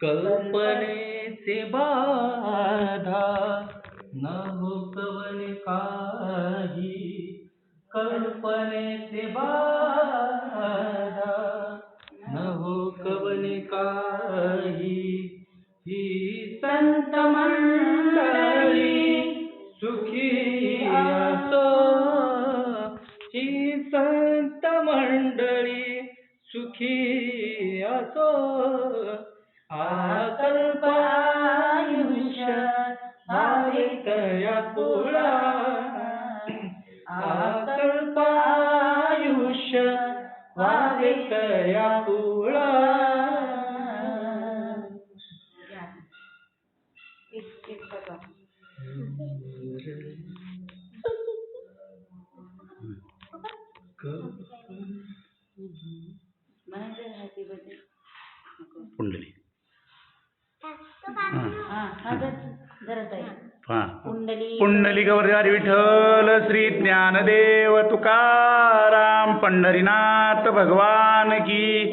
कल्पनेचे बाधा न हो कवन काही, कल्पनेचे बाधा न हो कवन काही. ही संत मंडळी सुखी असो, ही संत मंडळी सुखी असो. आकल्प आयुष्य भावित या कुळा, आकल्प आयुष्य भावित या कुळा. पुंडली पुंडलिक वरदारी विठ्ठल श्री ज्ञानदेव तुकाराम पंढरीनाथ भगवान की